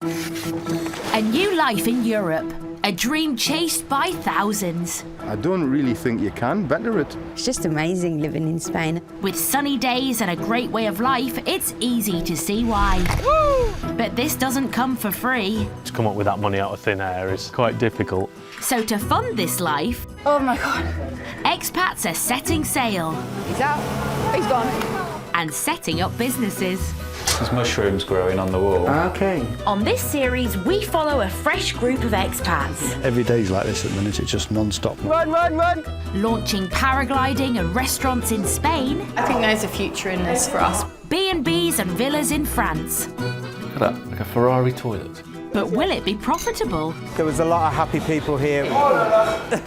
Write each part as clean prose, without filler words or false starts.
A new life in Europe. A dream chased by thousands. I don't really think you can better it. It's just amazing living in Spain. With sunny days and a great way of life, it's easy to see why. Woo! But this doesn't come for free. To come up with that money out of thin air is quite difficult. So to fund this life, oh my God, expats are setting sail. He's out, he's gone. And setting up businesses. There's mushrooms growing on the wall. Okay. On this series, we follow a fresh group of expats. Every day's like this at the minute, it's just non-stop. Run, run, run! Launching paragliding and restaurants in Spain. I think there's a future in this for us. B&Bs and villas in France. Look at that, like a Ferrari toilet. But will it be profitable? There was a lot of happy people here.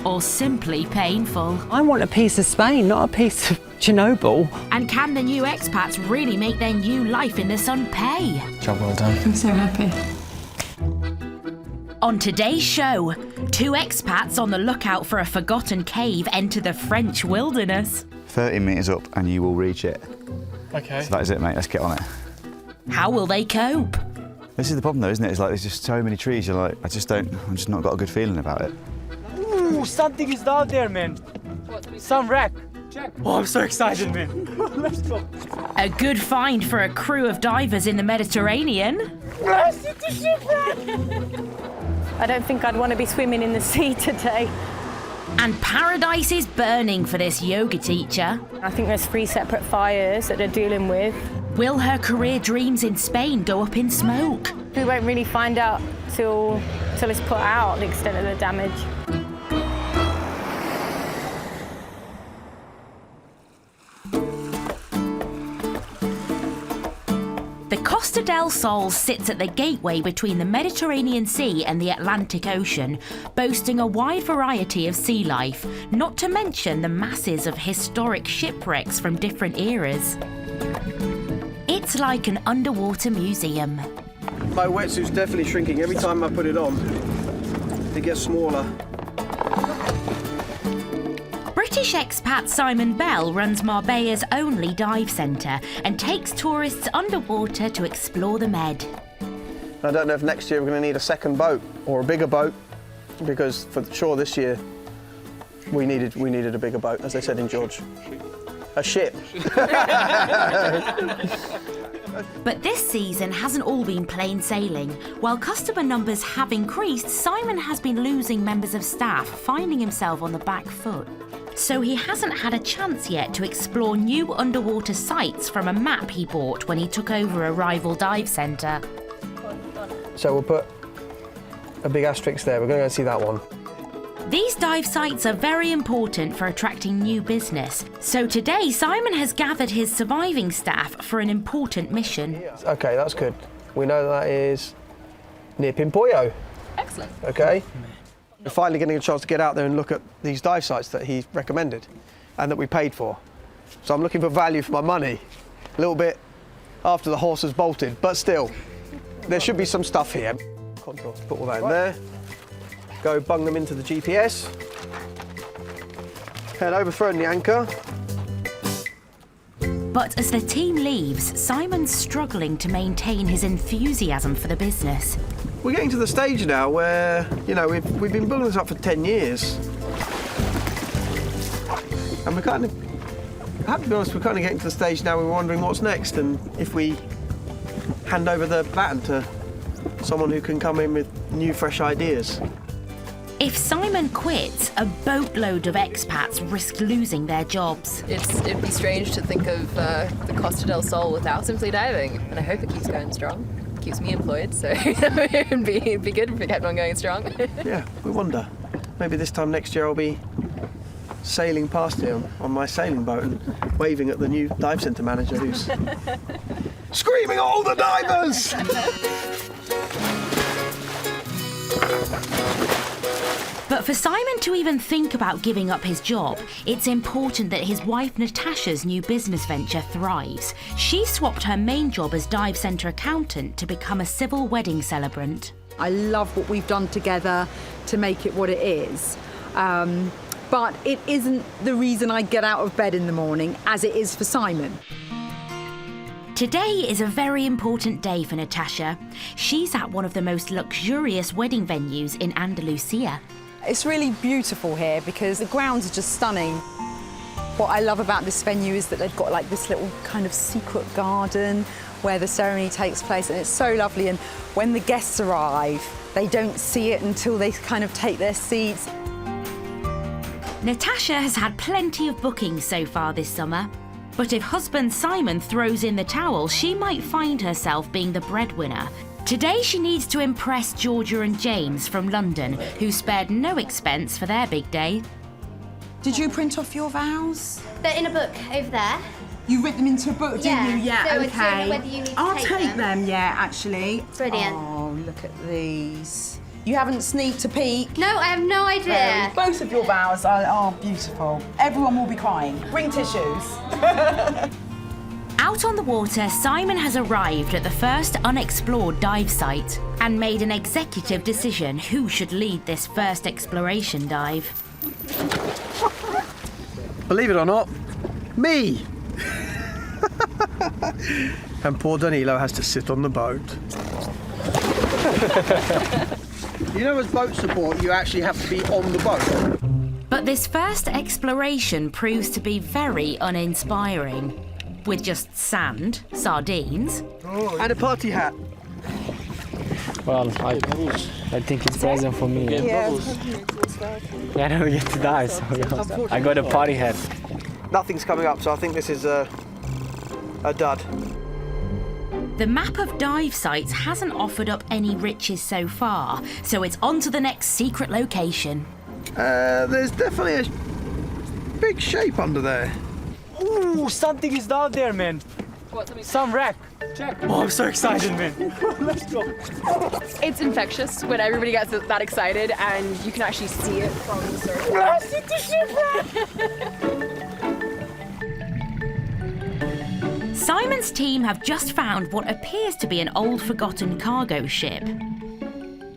Or simply painful? I want a piece of Spain, not a piece of Chernobyl. And can the new expats really make their new life in the sun pay? Job well done. I'm so happy. On today's show, two expats on the lookout for a forgotten cave enter the French wilderness. 30 metres up and you will reach it. Okay. So that is it, mate. Let's get on it. How will they cope? This is the problem, though, isn't it? It's like there's just so many trees. You're like, I'm just not got a good feeling about it. Ooh, something is down there, man. Some wreck. Oh, I'm so excited, man. Let's go. A good find for a crew of divers in the Mediterranean. I don't think I'd want to be swimming in the sea today. And paradise is burning for this yoga teacher. I think there's 3 separate fires that they're dealing with. Will her career dreams in Spain go up in smoke? We won't really find out till it's put out, the extent of the damage. The Costa del Sol sits at the gateway between the Mediterranean Sea and the Atlantic Ocean, boasting a wide variety of sea life, not to mention the masses of historic shipwrecks from different eras. It's like an underwater museum. My wetsuit's definitely shrinking every time I put it on. It gets smaller. British expat Simon Bell runs Marbella's only dive centre and takes tourists underwater to explore the Med. I don't know if next year we're going to need a second boat or a bigger boat, because for sure this year we needed a bigger boat, as they said in George. A ship. But this season hasn't all been plain sailing. While customer numbers have increased, Simon has been losing members of staff, finding himself on the back foot. So he hasn't had a chance yet to explore new underwater sites from a map he bought when he took over a rival dive centre. So we'll put a big asterisk there. We're going to go see that one. These dive sites are very important for attracting new business. So today, Simon has gathered his surviving staff for an important mission. Okay, that's good. We know that is near Pimpollo. Excellent. Okay. We're finally getting a chance to get out there and look at these dive sites that he recommended and that we paid for. So I'm looking for value for my money. A little bit after the horse has bolted, but still, there should be some stuff here. Put all that in there. Go bung them into the GPS. Head overthrowing the anchor. But as the team leaves, Simon's struggling to maintain his enthusiasm for the business. We're getting to the stage now where, you know, we've been building this up for 10 years. And I have to be honest, we're kind of getting to the stage now where we're wondering what's next and if we hand over the baton to someone who can come in with new, fresh ideas. If Simon quits, a boatload of expats risk losing their jobs. It'd be strange to think of the Costa del Sol without Simply Diving, and I hope it keeps going strong. It keeps me employed, so it'd be good if it kept on going strong. Yeah, we wonder. Maybe this time next year I'll be sailing past here on my sailing boat and waving at the new dive centre manager who's screaming at all the divers! But for Simon to even think about giving up his job, it's important that his wife Natasha's new business venture thrives. She swapped her main job as dive centre accountant to become a civil wedding celebrant. I love what we've done together to make it what it is. But it isn't the reason I get out of bed in the morning, as it is for Simon. Today is a very important day for Natasha. She's at one of the most luxurious wedding venues in Andalucía. It's really beautiful here because the grounds are just stunning. What I love about this venue is that they've got like this little kind of secret garden where the ceremony takes place, and it's so lovely. And when the guests arrive, they don't see it until they kind of take their seats. Natasha has had plenty of bookings so far this summer, but if husband Simon throws in the towel, she might find herself being the breadwinner. Today she needs to impress Georgia and James from London, who spared no expense for their big day. Did you print off your vows? They're in a book over there. You writ them into a book, didn't you? Yeah, so okay. it's over whether you need to I'll take take them. yeah, actually. Brilliant. Oh, look at these. You haven't sneaked a peek? No, I have no idea. Both of your vows are beautiful. Everyone will be crying. Bring tissues. Out on the water, Simon has arrived at the first unexplored dive site and made an executive decision who should lead this first exploration dive. Believe it or not, me! And poor Danilo has to sit on the boat. You know, as boat support, you actually have to be on the boat. But this first exploration proves to be very uninspiring, with just sand, sardines, and a party hat. Well, I think it's present for me. Yeah, I don't get to die, so I got a party hat. Nothing's coming up, so I think this is a dud. The map of dive sites hasn't offered up any riches so far, so it's on to the next secret location. There's definitely a big shape under there. Ooh, something is down there, man. What? Some wreck. Check. Oh, I'm so excited, man. Let's go. It's infectious when everybody gets that excited and you can actually see it from the surface. It's the shipwreck! Simon's team have just found what appears to be an old forgotten cargo ship.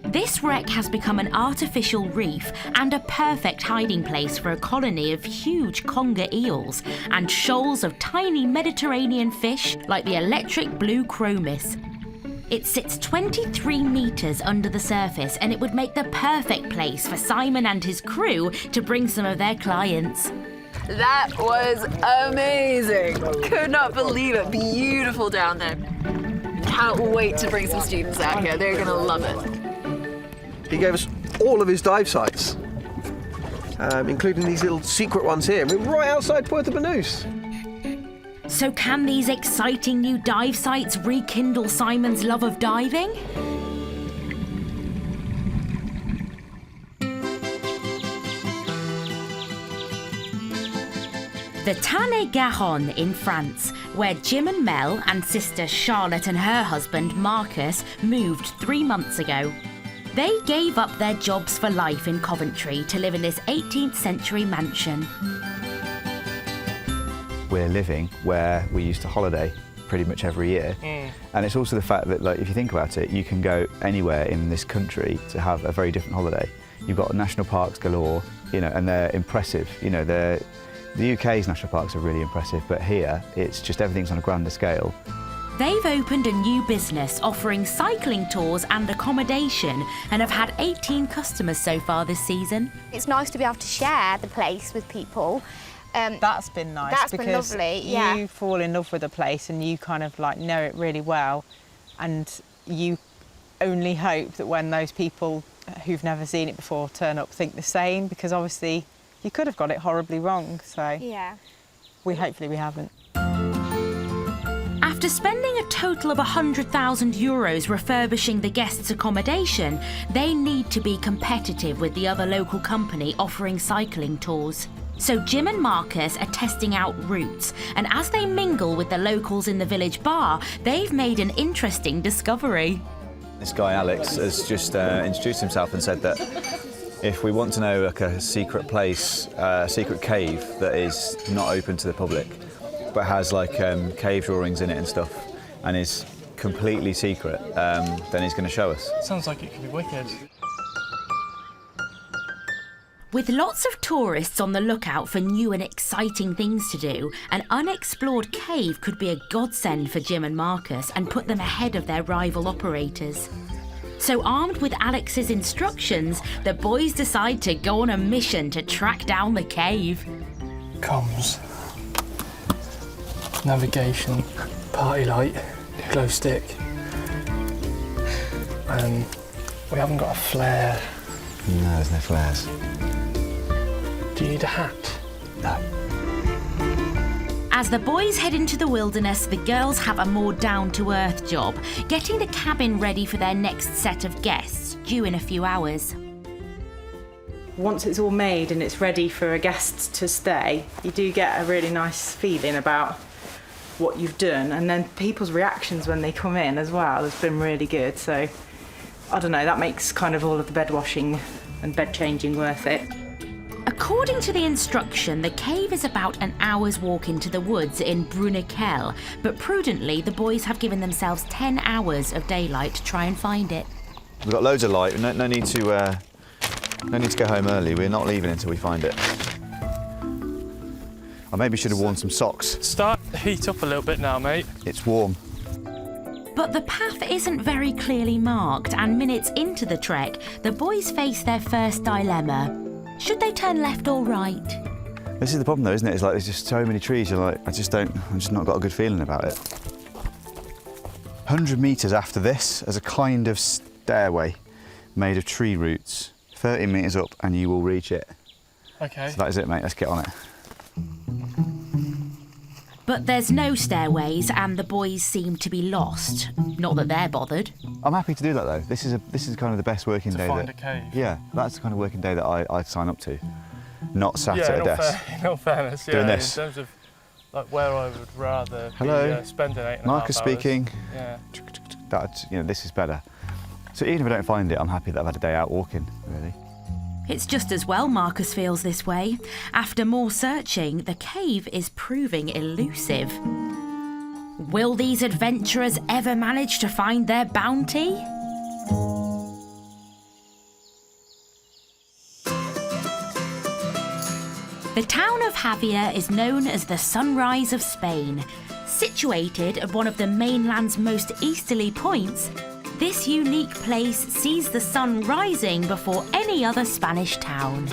This wreck has become an artificial reef and a perfect hiding place for a colony of huge conger eels and shoals of tiny Mediterranean fish like the electric blue chromis. It sits 23 metres under the surface, and it would make the perfect place for Simon and his crew to bring some of their clients. That was amazing. Could not believe it. Beautiful down there. Can't wait to bring some students out here. They're gonna love it. He gave us all of his dive sites, including these little secret ones here. We're right outside Puerto Banús. So can these exciting new dive sites rekindle Simon's love of diving? The Tarn-et-Garonne in France, where Jim and Mel and sister Charlotte and her husband Marcus moved 3 months ago. They gave up their jobs for life in Coventry to live in this 18th century mansion. We're living where we used to holiday pretty much every year. And it's also the fact that, like, if you think about it, you can go anywhere in this country to have a very different holiday. You've got national parks galore, you know, and they're impressive. You know, the UK's national parks are really impressive, but here it's just everything's on a grander scale. They've opened a new business offering cycling tours and accommodation and have had 18 customers so far this season. It's nice to be able to share the place with people. That's been nice. That's because been lovely, yeah. You fall in love with a place and you kind of like know it really well, and you only hope that when those people who've never seen it before turn up think the same, because obviously you could have got it horribly wrong. So Yeah. hopefully we haven't. After spending a total of €100,000 refurbishing the guests' accommodation, they need to be competitive with the other local company offering cycling tours. So Jim and Marcus are testing out routes, and as they mingle with the locals in the village bar, they've made an interesting discovery. This guy Alex has just introduced himself and said that if we want to know like a secret place, a secret cave that is not open to the public, but has like cave drawings in it and stuff, and is completely secret, then he's going to show us. Sounds like it could be wicked. With lots of tourists on the lookout for new and exciting things to do, an unexplored cave could be a godsend for Jim and Marcus and put them ahead of their rival operators. So armed with Alex's instructions, the boys decide to go on a mission to track down the cave. Comms, navigation, party light, glow stick. We haven't got a flare. No, there's no flares. Do you need a hat? No. As the boys head into the wilderness, the girls have a more down-to-earth job, getting the cabin ready for their next set of guests, due in a few hours. Once it's all made and it's ready for a guest to stay, you do get a really nice feeling about what you've done, and then people's reactions when they come in as well has been really good. So I don't know, that makes kind of all of the bed washing and bed changing worth it. According to the instruction, the cave is about an hour's walk into the woods in Brunnikel, but prudently the boys have given themselves 10 hours of daylight to try and find it. We've got loads of light, no need to go home early. We're not leaving until we find it. I maybe should have worn some socks. Start to heat up a little bit now, mate. It's warm. But the path isn't very clearly marked, and minutes into the trek, the boys face their first dilemma. Should they turn left or right? This is the problem though, isn't it? It's like there's just so many trees, you're like, I've just not got a good feeling about it. 100 metres after this, there's a kind of stairway made of tree roots. 30 metres up and you will reach it. Okay. So that is it, mate, let's get on it. But there's no stairways and the boys seem to be lost. Not that they're bothered. I'm happy to do that though. This is kind of the best working day. To find a cave. Yeah, that's the kind of working day that I'd sign up to. Not sat at a desk. In all fairness, yeah. Doing this. In terms of like where I would rather Hello. be spending 8.5 Marcus hours. speaking. Yeah. This is better. So even if I don't find it, I'm happy that I've had a day out walking, really. It's just as well Marcus feels this way. After more searching, the cave is proving elusive. Will these adventurers ever manage to find their bounty? The town of Javier is known as the Sunrise of Spain. Situated at one of the mainland's most easterly points, this unique place sees the sun rising before any other Spanish town.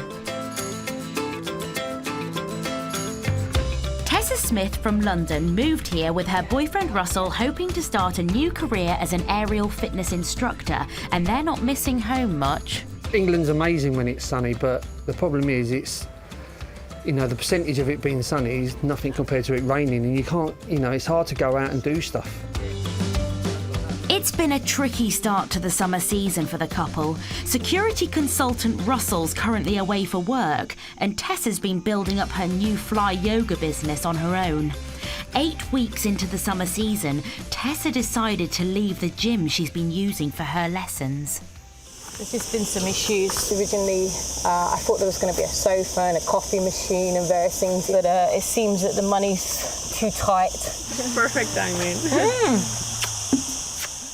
Tessa Smith from London moved here with her boyfriend Russell, hoping to start a new career as an aerial fitness instructor, and they're not missing home much. England's amazing when it's sunny, but the problem is the percentage of it being sunny is nothing compared to it raining, and you can't, it's hard to go out and do stuff. It's been a tricky start to the summer season for the couple. Security consultant Russell's currently away for work, and Tessa's been building up her new fly yoga business on her own. 8 weeks into the summer season, Tessa decided to leave the gym she's been using for her lessons. There's just been some issues. Originally, I thought there was going to be a sofa and a coffee machine and various things, but it seems that the money's too tight. Perfect timing.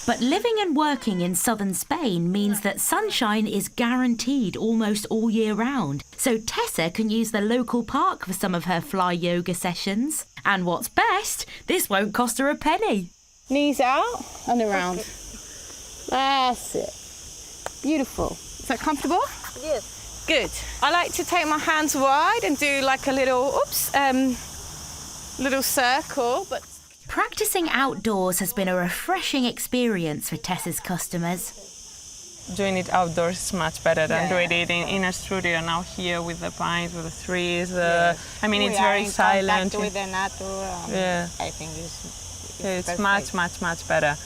But living and working in southern Spain means that sunshine is guaranteed almost all year round. So Tessa can use the local park for some of her fly yoga sessions. And what's best, this won't cost her a penny. Knees out and around. That's it. Beautiful. Is that comfortable? Yes. Good. I like to take my hands wide and do like a little, little circle, but practicing outdoors has been a refreshing experience for Tessa's customers. Doing it outdoors is much better than doing it in a studio now here with the pines, with the trees. I mean, it's very silent. With the nature, I think it's much better.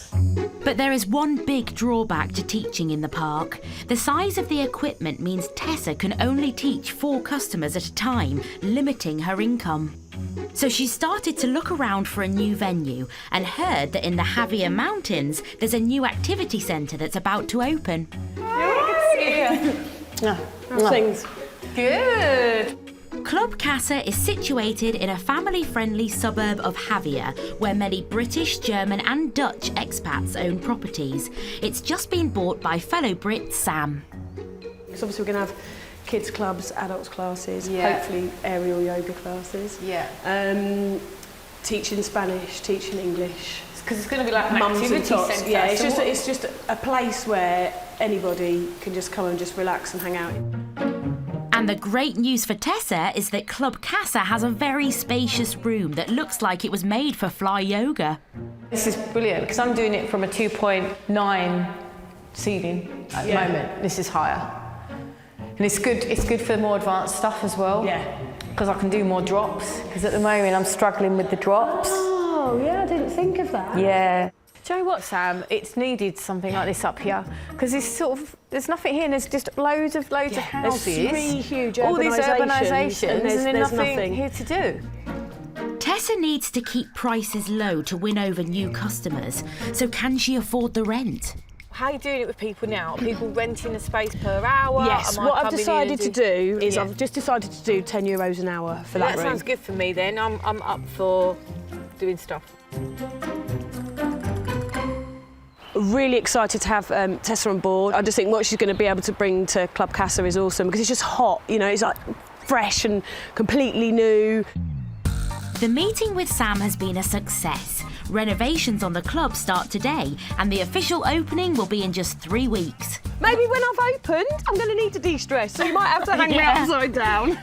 But there is one big drawback to teaching in the park. The size of the equipment means Tessa can only teach 4 customers at a time, limiting her income. So she started to look around for a new venue and heard that in the Javier Mountains there's a new activity centre that's about to open. Things. Good. Club Casa is situated in a family-friendly suburb of Javier, where many British, German and Dutch expats own properties. It's just been bought by fellow Brit Sam. Because obviously we're going to have kids clubs, adults classes, Yeah. hopefully aerial yoga classes. Yeah. Teaching Spanish, teaching English. Because it's going to be like an Mums and activity tots. centre. Yeah, So it's just a place where anybody can just come and just relax and hang out. And the great news for Tessa is that Club Casa has a very spacious room that looks like it was made for fly yoga. This is brilliant because I'm doing it from a 2.9 ceiling at the moment. This is higher. And it's good for more advanced stuff as well. Yeah. Because I can do more drops. Because at the moment I'm struggling with the drops. Oh, yeah, I didn't think of that. Yeah. Do you know what, Sam? It's needed something like this up here because there's nothing here. And there's just loads of houses. There's 3 huge all these urbanisations, urbanisations, and then there's nothing here to do. Tessa needs to keep prices low to win over new customers. So can she afford the rent? How are you doing it with people now? Are people renting a space per hour? Yes, Am I what I've coming in decided and to do is I've just decided to do €10 an hour for that room. sounds good for me then. I'm up for doing stuff. Really excited to have Tessa on board. I just think what she's going to be able to bring to Club Casa is awesome because it's just hot, you know, it's like fresh and completely new. The meeting with Sam has been a success. Renovations on the club start today and the official opening will be in just 3 weeks. Maybe when I've opened, I'm going to need to de-stress, so you might have to hang me upside down.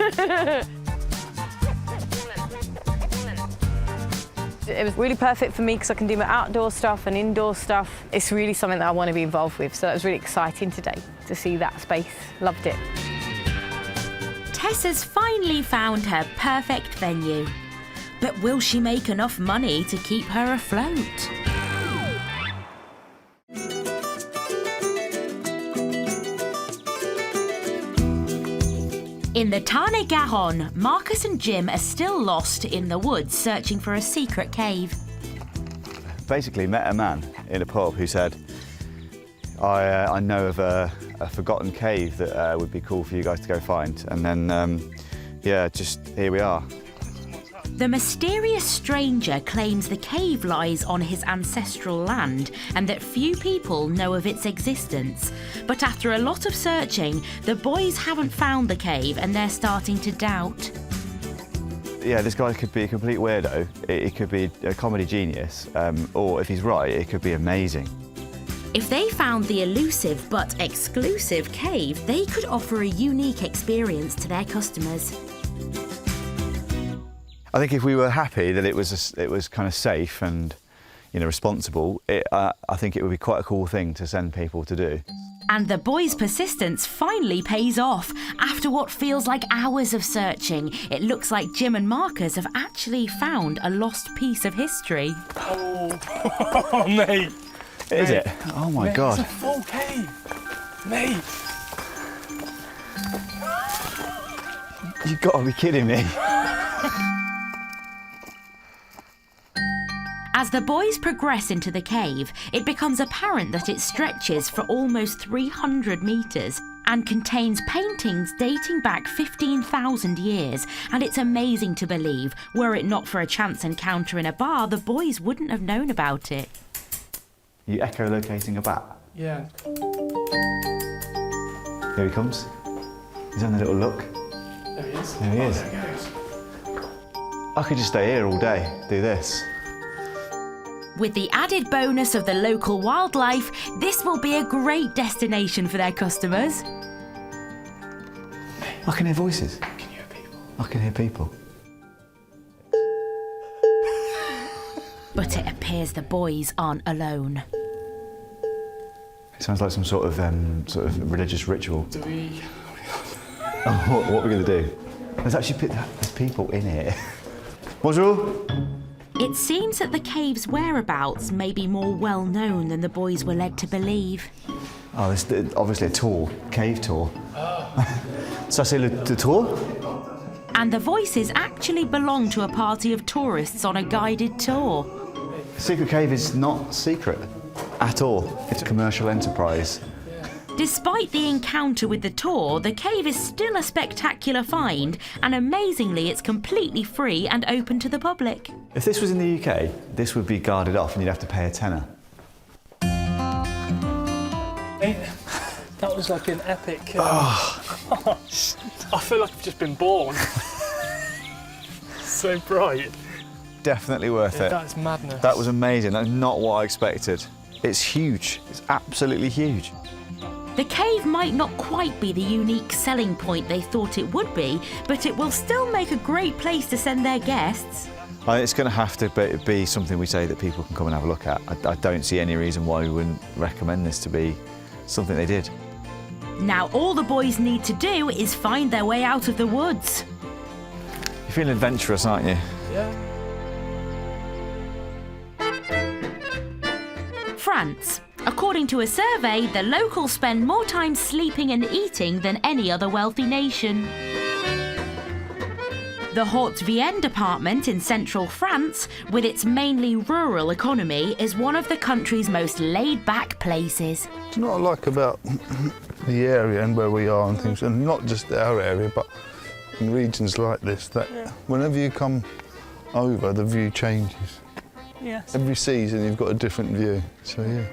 It was really perfect for me because I can do my outdoor stuff and indoor stuff. It's really something that I want to be involved with, so it was really exciting today to see that space. Loved it. Tessa's finally found her perfect venue. But will she make enough money to keep her afloat? In the Tarn-et-Garonne, Marcus and Jim are still lost in the woods searching for a secret cave. Basically met a man in a pub who said, I know of a forgotten cave that would be cool for you guys to go find. And then, yeah, just here we are. The mysterious stranger claims the cave lies on his ancestral land and that few people know of its existence. But after a lot of searching, the boys haven't found the cave and they're starting to doubt. Yeah, this guy could be a complete weirdo. It could be a comedy genius, or if he's right, it could be amazing. If they found the elusive but exclusive cave, they could offer a unique experience to their customers. I think if we were happy that it was kind of safe and, you know, responsible, I think it would be quite a cool thing to send people to do. And the boys' persistence finally pays off. After what feels like hours of searching, it looks like Jim and Marcus have actually found a lost piece of history. Oh, mate. Is it? Oh my mate, God. It's a full cave. Mate. You've got to be kidding me. As the boys progress into the cave, it becomes apparent that it stretches for almost 300 metres and contains paintings dating back 15,000 years. And it's amazing to believe, were it not for a chance encounter in a bar, the boys wouldn't have known about it. You echolocating a bat? Yeah. Here he comes. He's having a little look. There he is. There he is. There he goes. I could just stay here all day, do this. With the added bonus of the local wildlife, this will be a great destination for their customers. I can hear voices. Can you hear people? I can hear people. But it appears the boys aren't alone. It sounds like some sort of religious ritual. Do we... Oh, what are we going to do? There's people in here. Bonjour. It seems that the cave's whereabouts may be more well known than the boys were led to believe. Oh, this is obviously a tour, cave tour. Ça c'est le tour? And the voices actually belong to a party of tourists on a guided tour. Secret cave is not secret at all. It's a commercial enterprise. Despite the encounter with the tour, the cave is still a spectacular find, and amazingly it's completely free and open to the public. If this was in the UK, this would be guarded off and you'd have to pay a tenner. Mate, That was like an epic... I feel like I've just been born. So bright. Definitely worth it. That's madness. That was amazing. That's not what I expected. It's huge. It's absolutely huge. The cave might not quite be the unique selling point they thought it would be, but it will still make a great place to send their guests. It's going to have to be something we say that people can come and have a look at. I don't see any reason why we wouldn't recommend this to be something they did. Now all the boys need to do is find their way out of the woods. You're feeling adventurous, aren't you? Yeah. France. According to a survey, the locals spend more time sleeping and eating than any other wealthy nation. The Haute-Vienne department in central France, with its mainly rural economy, is one of the country's most laid-back places. It's not like about the area and where we are and things, and not just our area, but in regions like this, that whenever you come over, the view changes. Yes. Every season you've got a different view, so yeah.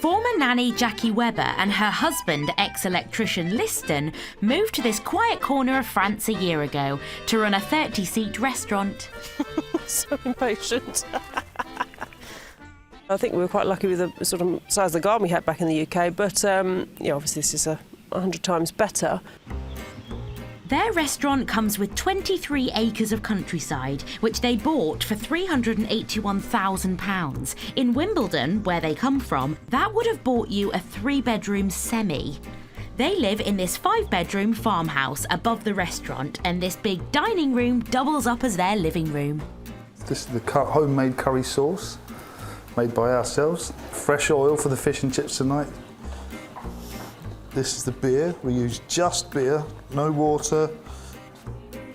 Former nanny Jackie Webber and her husband, ex-electrician Liston, moved to this quiet corner of France a year ago to run a 30-seat restaurant. So impatient. I think we were quite lucky with the sort of size of the garden we had back in the UK, but yeah, obviously this is 100 times better. Their restaurant comes with 23 acres of countryside, which they bought for £381,000. In Wimbledon, where they come from, that would have bought you a 3-bedroom semi. They live in this 5-bedroom farmhouse above the restaurant, and this big dining room doubles up as their living room. This is the homemade curry sauce, made by ourselves. Fresh oil for the fish and chips tonight. This is the beer. We use just beer, no water.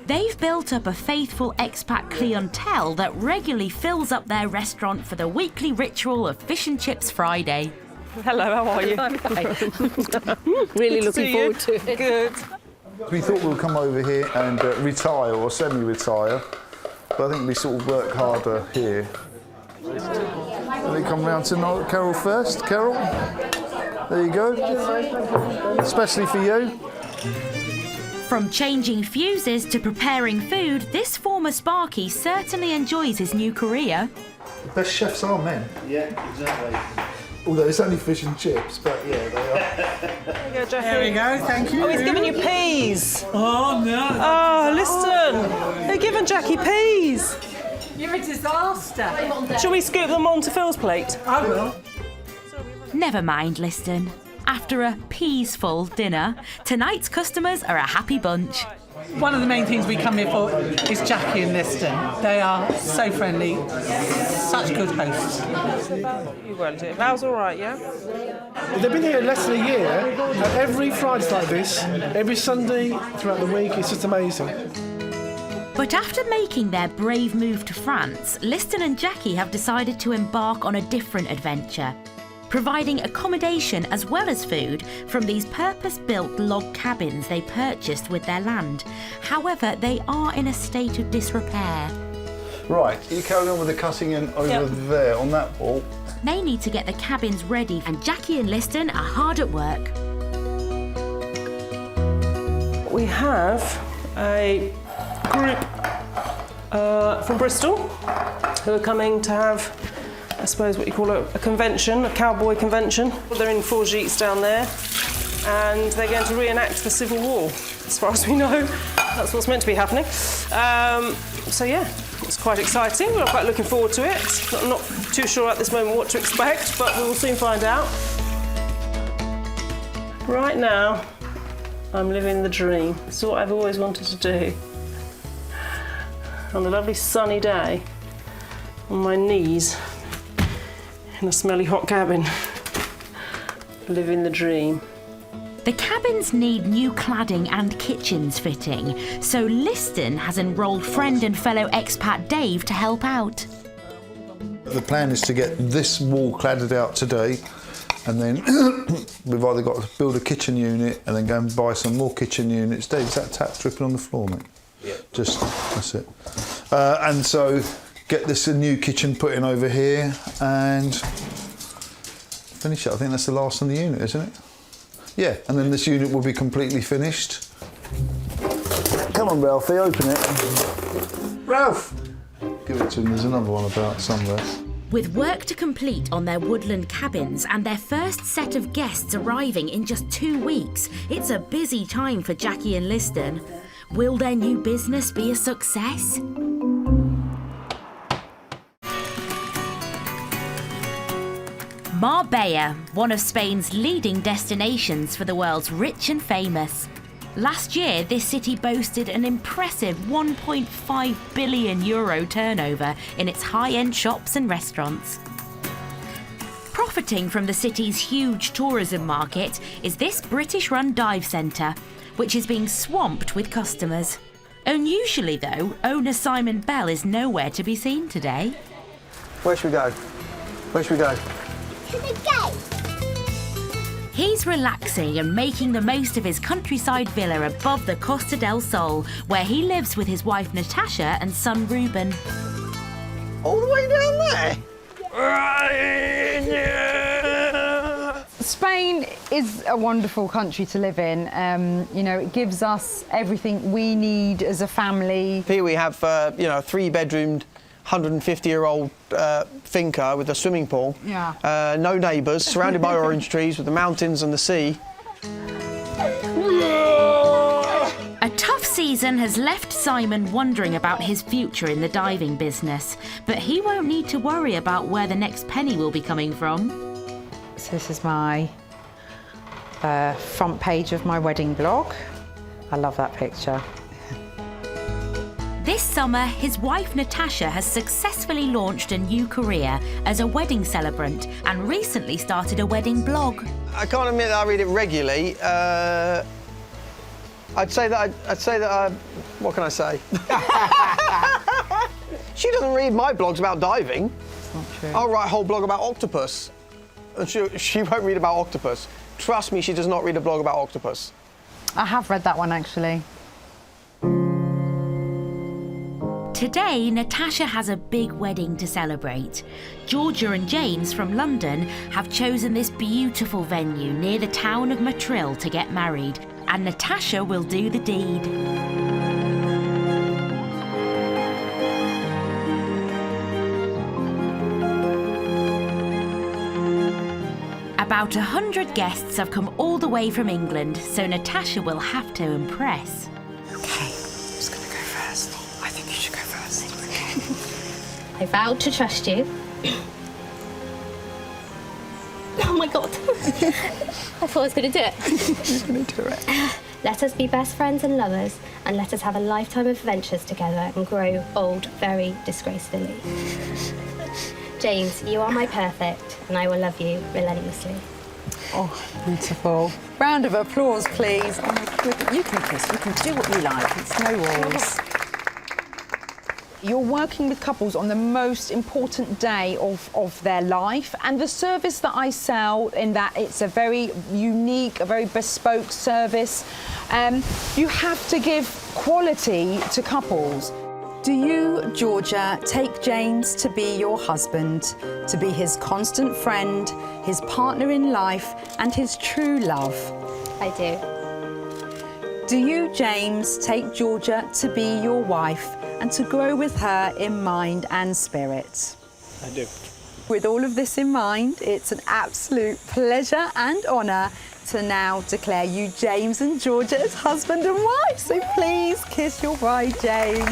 They've built up a faithful expat clientele that regularly fills up their restaurant for the weekly ritual of Fish and Chips Friday. Hello, how are you? I'm fine. Really Good to looking see forward to it. Good. We thought we'd come over here and retire or semi-retire, but I think we sort of work harder here. Let me come round to Carol first. Carol, there you go. Especially for you. From changing fuses to preparing food, this former Sparky certainly enjoys his new career. The best chefs are men. Yeah, exactly. Although it's only fish and chips, but yeah, they are. There you go, Jackie. There we go, thank you. Oh, he's giving you peas. Oh, no. Oh, listen. They're giving Jackie peas. You're a disaster. Shall we scoop them onto Phil's plate? I will. Never mind, Liston. After a peaceful dinner, tonight's customers are a happy bunch. One of the main things we come here for is Jackie and Liston. They are so friendly, such good hosts. You won't do it. Val's all right, yeah? They've been here less than a year, and every Friday's like this, every Sunday throughout the week, it's just amazing. But after making their brave move to France, Liston and Jackie have decided to embark on a different adventure, providing accommodation as well as food from these purpose-built log cabins they purchased with their land. However, they are in a state of disrepair. Right, you carry on with the cutting in over there on that wall. They need to get the cabins ready, and Jackie and Liston are hard at work. We have a group from Bristol who are coming to have, I suppose, what you call a convention, a cowboy convention. They're in 4 gîtes down there, and they're going to reenact the Civil War. As far as we know, that's what's meant to be happening. So yeah, it's quite exciting. We're quite looking forward to it. I'm not too sure at this moment what to expect, but we will soon find out. Right now, I'm living the dream. It's what I've always wanted to do. On a lovely sunny day, on my knees, in a smelly hot cabin, living the dream. The cabins need new cladding and kitchens fitting, so Liston has enrolled friend and fellow expat Dave to help out. The plan is to get this wall cladded out today, and then we've either got to build a kitchen unit and then go and buy some more kitchen units. Dave, is that tap dripping on the floor, mate? Yeah. Just, that's it. And so get this a new kitchen put in over here and finish it. I think that's the last on the unit, isn't it? Yeah, and then this unit will be completely finished. Come on, Ralphie, open it. Ralph! Give it to him, there's another one about somewhere. With work to complete on their woodland cabins and their first set of guests arriving in just 2 weeks, it's a busy time for Jackie and Liston. Will their new business be a success? Marbella, one of Spain's leading destinations for the world's rich and famous. Last year, this city boasted an impressive €1.5 billion turnover in its high-end shops and restaurants. Profiting from the city's huge tourism market is this British-run dive centre, which is being swamped with customers. Unusually though, owner Simon Bell is nowhere to be seen today. Where should we go? Where should we go? To the gate. He's relaxing and making the most of his countryside villa above the Costa del Sol, where he lives with his wife Natasha and son Ruben. All the way down there? Spain is a wonderful country to live in. You know, it gives us everything we need as a family. Here we have, you know, a 3-bedroomed, 150-year-old finca with a swimming pool. Yeah. No neighbours, surrounded by orange trees with the mountains and the sea. A tough season has left Simon wondering about his future in the diving business, but he won't need to worry about where the next penny will be coming from. So this is my front page of my wedding blog. I love that picture. This summer, his wife Natasha has successfully launched a new career as a wedding celebrant and recently started a wedding blog. I can't admit that I read it regularly. I'd say that what can I say? She doesn't read my blogs about diving. It's not true. I'll write a whole blog about octopus. And she won't read about octopus. Trust me, she does not read a blog about octopus. I have read that one, actually. Today, Natasha has a big wedding to celebrate. Georgia and James from London have chosen this beautiful venue near the town of Motril to get married, and Natasha will do the deed. About 100 guests have come all the way from England, so Natasha will have to impress. Okay, who's going to go first? I think you should go first. I vowed to trust you. Oh my God. I thought I was going to do it. Who's going to do it? Let us be best friends and lovers, and let us have a lifetime of adventures together and grow old very disgracefully. James, you are my perfect, and I will love you relentlessly. Oh, beautiful. Round of applause, please. Oh my God. You can kiss, you can do what you like. It's no rules. You're working with couples on the most important day of their life, and the service that I sell, in that it's a very unique, a very bespoke service, you have to give quality to couples. Do you, Georgia, take James to be your husband, to be his constant friend, his partner in life, and his true love? I do. Do you, James, take Georgia to be your wife and to grow with her in mind and spirit? I do. With all of this in mind, it's an absolute pleasure and honour to now declare you, James and Georgia, as husband and wife. So please kiss your bride, James.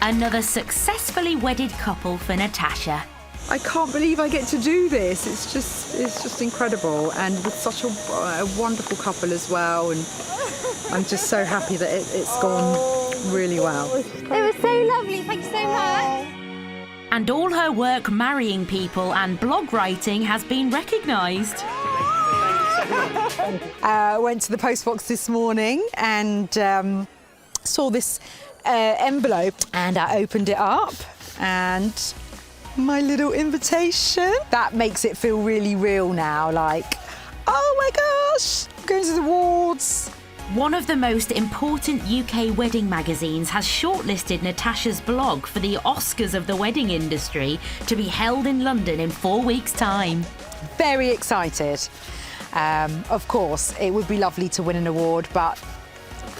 Another successfully wedded couple for Natasha. I can't believe I get to do this. It's just incredible, and with such a wonderful couple as well. And I'm just so happy that it's gone really well. It was so lovely. Thank you so much. And all her work marrying people and blog writing has been recognised. I went to the post box this morning and saw this envelope, and I opened it up, and my little invitation. That makes it feel really real now, like, oh my gosh, I'm going to the awards. One of the most important UK wedding magazines has shortlisted Natasha's blog for the Oscars of the wedding industry to be held in London in 4 weeks' time. Very excited. Of course, it would be lovely to win an award, but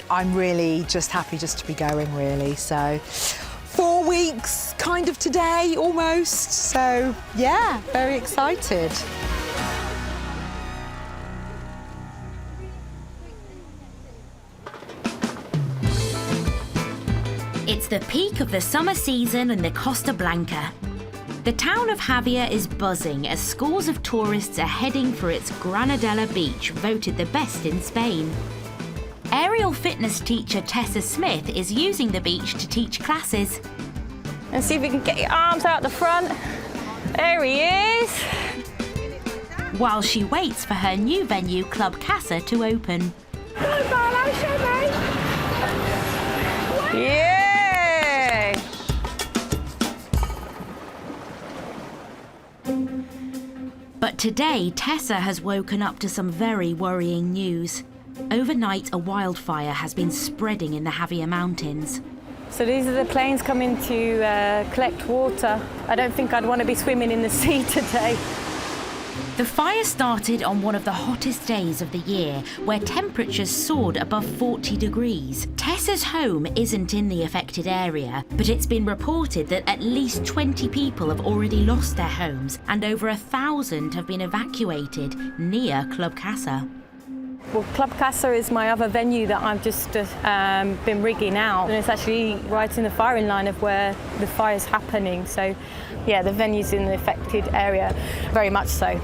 I'm really just happy just to be going, really. So 4 weeks, kind of today, almost. So, yeah, very excited. It's the peak of the summer season in the Costa Blanca. The town of Javier is buzzing as scores of tourists are heading for its Granadella beach, voted the best in Spain. Aerial fitness teacher Tessa Smith is using the beach to teach classes. And see if you can get your arms out the front. There he is. While she waits for her new venue, Club Casa, to open. Yay! But today, Tessa has woken up to some very worrying news. Overnight, a wildfire has been spreading in the Javier Mountains. So these are the planes coming to collect water. I don't think I'd want to be swimming in the sea today. The fire started on one of the hottest days of the year, where temperatures soared above 40 degrees. Tessa's home isn't in the affected area, but it's been reported that at least 20 people have already lost their homes and over 1,000 have been evacuated near Club Casa. Well, Club Casa is my other venue that I've just been rigging out, and it's actually right in the firing line of where the fire's happening. So, yeah, the venue's in the affected area, very much so.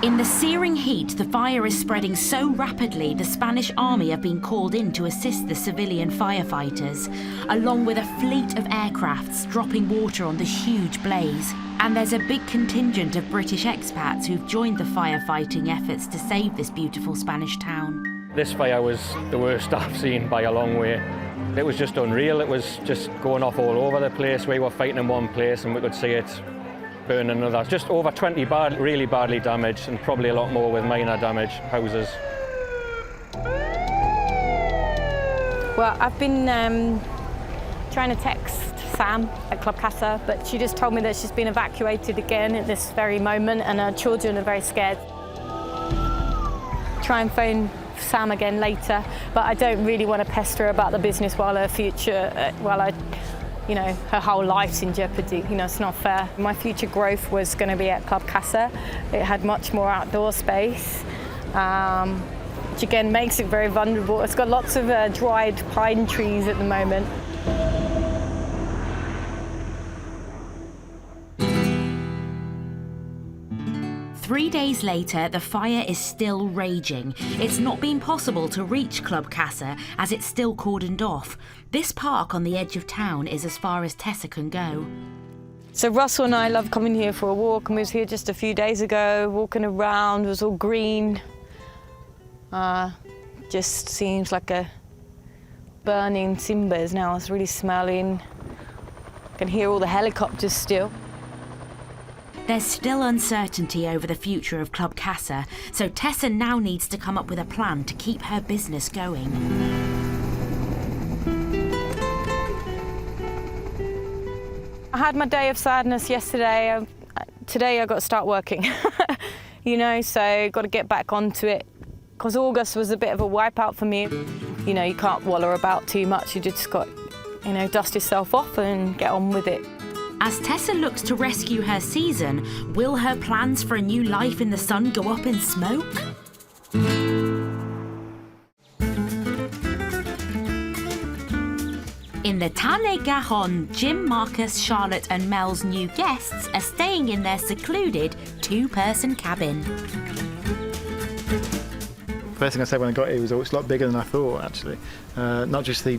In the searing heat, the fire is spreading so rapidly the Spanish army have been called in to assist the civilian firefighters, along with a fleet of aircrafts dropping water on the huge blaze. And there's a big contingent of British expats who've joined the firefighting efforts to save this beautiful Spanish town. This fire was the worst I've seen by a long way. It was just unreal. It was just going off all over the place. We were fighting in one place and we could see it burn another. Just over 20 really badly damaged, and probably a lot more with minor damage, houses. Well, I've been trying to text Sam at Club Casa, but she just told me that she's been evacuated again at this very moment and her children are very scared. Try and phone Sam again later, but I don't really want to pester her about the business while her future, her whole life's in jeopardy. It's not fair. My future growth was going to be at Club Casa. It had much more outdoor space, which again makes it very vulnerable. It's got lots of dried pine trees at the moment. Three days later, the fire is still raging. It's not been possible to reach Club Casa as it's still cordoned off. This park on the edge of town is as far as Tessa can go. So Russell and I love coming here for a walk, and we was here just a few days ago, walking around. It was all green. Just seems like a burning timbers now. It's really smelling. I can hear all the helicopters still. There's still uncertainty over the future of Club Casa, so Tessa now needs to come up with a plan to keep her business going. I had my day of sadness yesterday. Today I got to start working, so got to get back onto it. Because August was a bit of a wipeout for me. You can't wallow about too much. You just got, dust yourself off and get on with it. As Tessa looks to rescue her season, will her plans for a new life in the sun go up in smoke? In the Tarn-et-Garonne, Jim, Marcus, Charlotte and Mel's new guests are staying in their secluded two-person cabin. First thing I said when I got here was, it's a lot bigger than I thought, actually. Not just the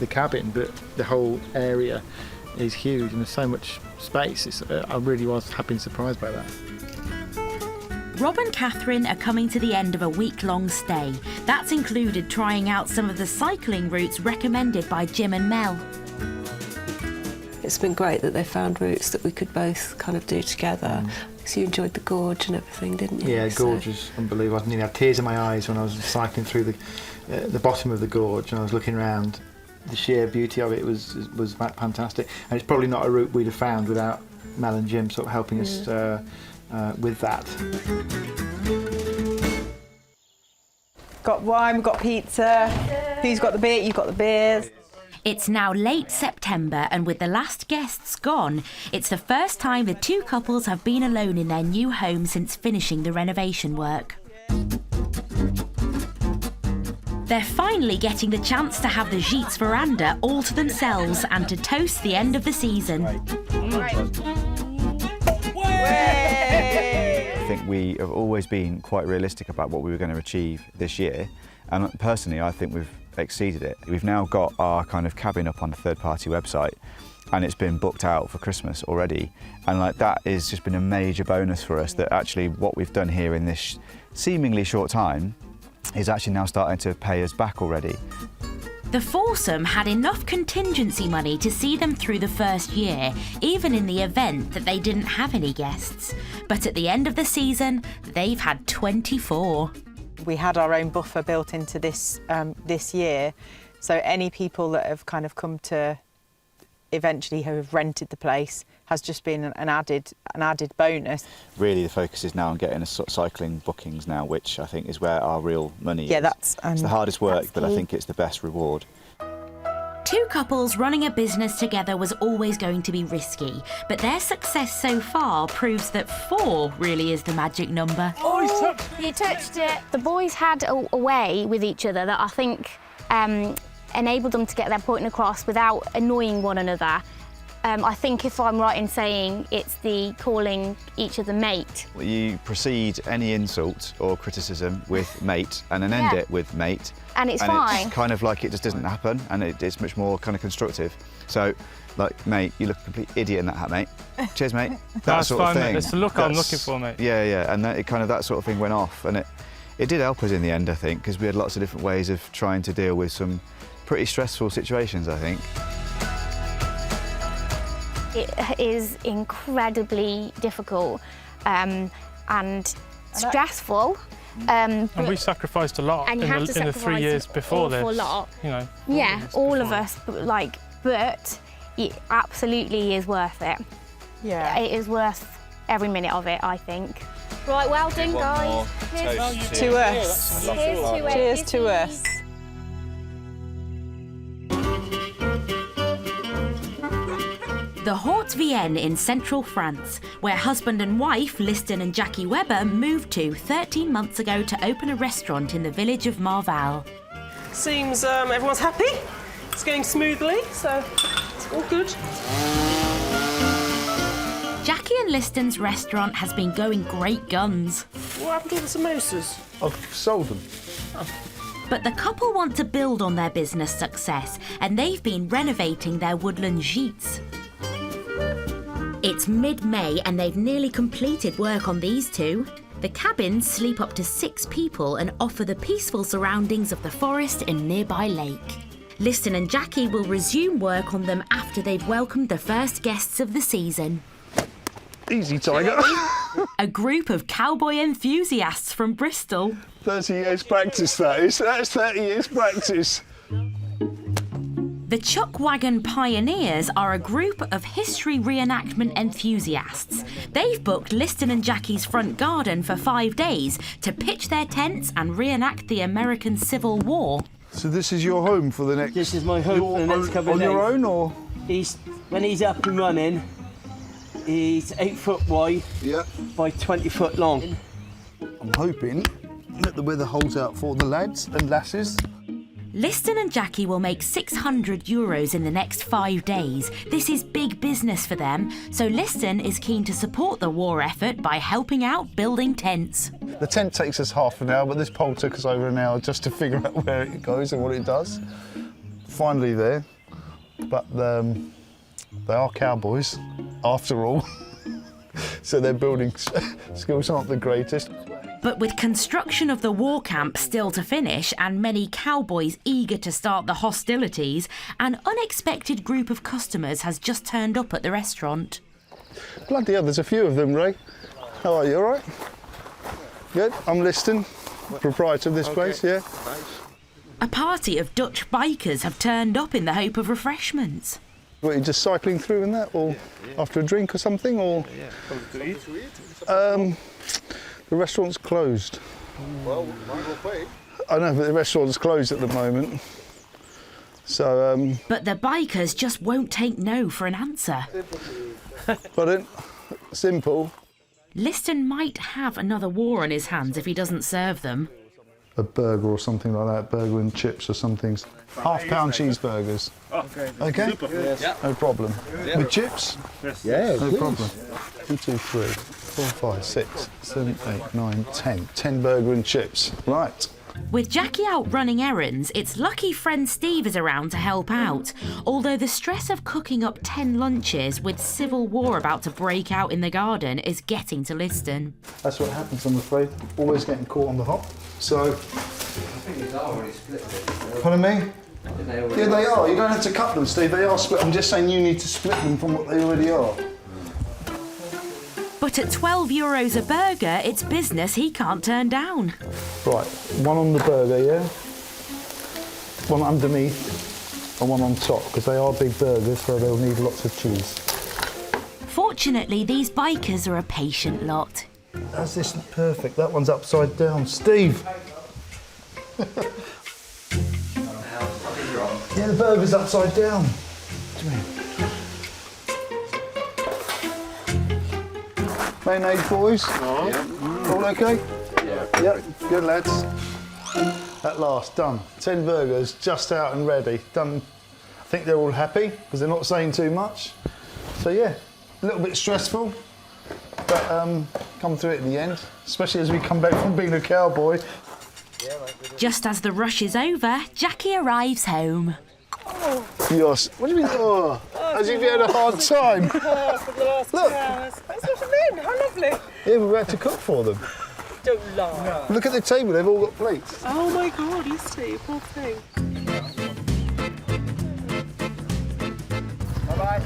cabin, but the whole area is huge and there's so much space. I really was happy and surprised by that. Rob and Catherine are coming to the end of a week-long stay. That's included trying out some of the cycling routes recommended by Jim and Mel. It's been great that they found routes that we could both kind of do together. So you enjoyed the gorge and everything, didn't you? Yeah, the gorge was unbelievable. I nearly had tears in my eyes when I was cycling through the bottom of the gorge and I was looking around. The sheer beauty of it was fantastic, and it's probably not a route we'd have found without Mel and Jim sort of helping us with that. Got wine, we've got pizza. Who's got the beer? You've got the beers. It's now late September, and with the last guests gone, it's the first time the two couples have been alone in their new home since finishing the renovation work. They're finally getting the chance to have the gîte's veranda all to themselves and to toast the end of the season. I think we have always been quite realistic about what we were going to achieve this year, and personally I think we've exceeded it. We've now got our kind of cabin up on a third-party website and it's been booked out for Christmas already, and like that has just been a major bonus for us, that actually what we've done here in this seemingly short time is actually now starting to pay us back already. The foursome had enough contingency money to see them through the first year, even in the event that they didn't have any guests. But at the end of the season, they've had 24. We had our own buffer built into this this year, so any people that have kind of come to eventually who have rented the place has just been an added bonus. Really the focus is now on getting us cycling bookings now, which I think is where our real money is. Yeah, that's it's the hardest work, but I think it's the best reward. Two couples running a business together was always going to be risky, but their success so far proves that 4 really is the magic number. Oh, you touched it. The boys had a way with each other that I think enabled them to get their point across without annoying one another. I think if I'm right in saying it's the calling each other mate. You precede any insult or criticism with mate and then end it with mate. And it's fine. It's kind of like it just doesn't happen, and it's much more kind of constructive. So, like, mate, you look a complete idiot in that hat, mate. Cheers, mate. That's sort of thing. Mate. That's the look I'm looking for, mate. Yeah, yeah, and that sort of thing went off, and it did help us in the end, I think, because we had lots of different ways of trying to deal with some pretty stressful situations, I think. It is incredibly difficult and stressful. And we sacrificed a lot in the 3 years before this. Lot. You know. Yeah, all of us, but it absolutely is worth it. Yeah. It is worth every minute of it, I think. Right, well done, guys. Cheers to us. Cheers to us. The Haute Vienne in central France, where husband and wife Liston and Jackie Webber moved to 13 months ago to open a restaurant in the village of Marval. Seems everyone's happy. It's going smoothly, so it's all good. Jackie and Liston's restaurant has been going great guns. What happened to all the samosas? I've sold them. Oh. But the couple want to build on their business success, and they've been renovating their woodland gîtes. It's mid-May and they've nearly completed work on these two. The cabins sleep up to 6 people and offer the peaceful surroundings of the forest and nearby lake. Liston and Jackie will resume work on them after they've welcomed the first guests of the season. Easy, Tiger. A group of cowboy enthusiasts from Bristol. 30 years practice, that is. That's 30 years practice. The Chuck Wagon Pioneers are a group of history reenactment enthusiasts. They've booked Liston and Jackie's front garden for 5 days to pitch their tents and reenact the American Civil War. So this is your home for the next... This is my home for the next couple of days. On your own, or...? When he's up and running, he's 8 foot wide by 20 foot long. I'm hoping that the weather holds out for the lads and lasses. Liston and Jackie will make €600 in the next 5 days. This is big business for them, so Liston is keen to support the war effort by helping out building tents. The tent takes us half an hour, but this pole took us over an hour just to figure out where it goes and what it does. Finally there, but they are cowboys, after all, so their building skills aren't the greatest. But with construction of the war camp still to finish and many cowboys eager to start the hostilities, an unexpected group of customers has just turned up at the restaurant. Bloody hell, there's a few of them, Ray. How are you, all right? Good. I'm Liston, proprietor of this place, yeah. A party of Dutch bikers have turned up in the hope of refreshments. What, are you just cycling through in that, or after a drink or something, or? The restaurant's closed. Well, might well pay. I know, but the restaurant's closed at the moment. So, But the bikers just won't take no for an answer. Pardon? Simple. Liston might have another war on his hands if he doesn't serve them. A burger or something like that, burger and chips or something. Half-pound cheeseburgers. Okay? Yeah. No problem. Yeah. With chips? Yeah, no please. problem. 1, 2, 3, 4, 5, 6, 7, 8, 9, 10. 10 burger and chips. Right. With Jackie out running errands, it's lucky friend Steve is around to help out. Although the stress of cooking up 10 lunches with civil war about to break out in the garden is getting to Liston. That's what happens, I'm afraid. Always getting caught on the hop. So. Pardon me? Yeah, they are. You don't have to cut them, Steve. They are split. I'm just saying you need to split them from what they already are. But at €12 a burger, it's business he can't turn down. Right, one on the burger, yeah? One underneath and one on top, because they are big burgers, so they'll need lots of cheese. Fortunately, these bikers are a patient lot. That's this perfect. That one's upside down. Steve! Yeah, the burger's upside down. What do you mean? Mayonnaise, boys? All okay? Yeah. Yep, good lads. At last, done. 10 burgers, just out and ready. Done. I think they're all happy, because they're not saying too much. So yeah, a little bit stressful, but come through it in the end, especially as we come back from being a cowboy. Just as the rush is over, Jackie arrives home. Yes. What do you mean, oh? As if you had a hard time. For the last 2 hours. That's what I mean. How lovely. Yeah, we had to cook for them. Don't lie. Look at the table, they've all got plates. Oh my God, you see, poor thing. Bye-bye.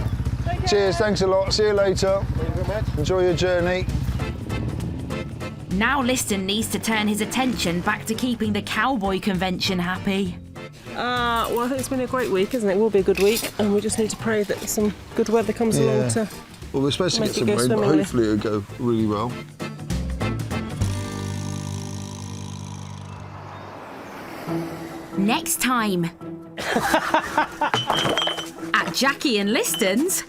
Cheers, thanks a lot. See you later. Thank you very much. Enjoy your journey. Now Liston needs to turn his attention back to keeping the Cowboy convention happy. Well, it's been a great week, isn't it? It will be a good week, and we just need to pray that some good weather comes along to. Well, we're supposed to make get some it go rain, but swimmingly. hopefully it'll go really well. Next time. At Jackie and Liston's.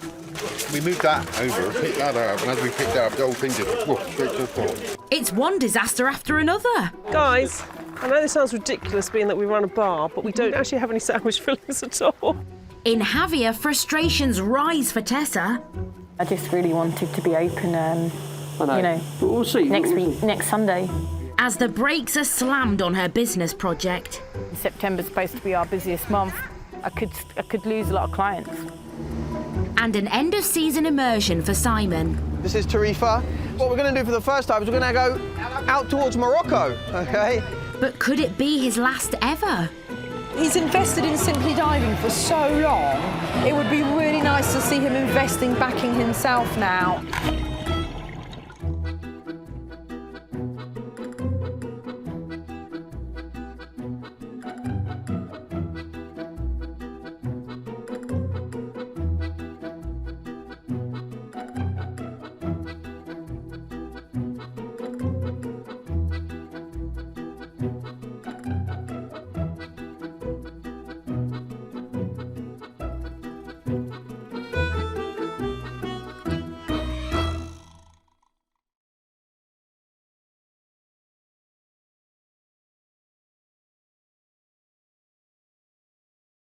We moved that over, picked that up, and as we picked it up, the whole thing just whoop, straight to the floor. It's one disaster after another. Guys, I know this sounds ridiculous being that we run a bar, but we don't actually have any sandwich fillings at all. In Javier, frustrations rise for Tessa. I just really wanted to be open, you know, we'll see. next Sunday. As the brakes are slammed on her business project. September's supposed to be our busiest month. I could lose a lot of clients. And an end-of-season immersion for Simon. This is Tarifa. What we're going to do for the first time is we're going to go out towards Morocco, okay? But could it be his last ever? He's invested in Simply Diving for so long. It would be really nice to see him investing back in himself now.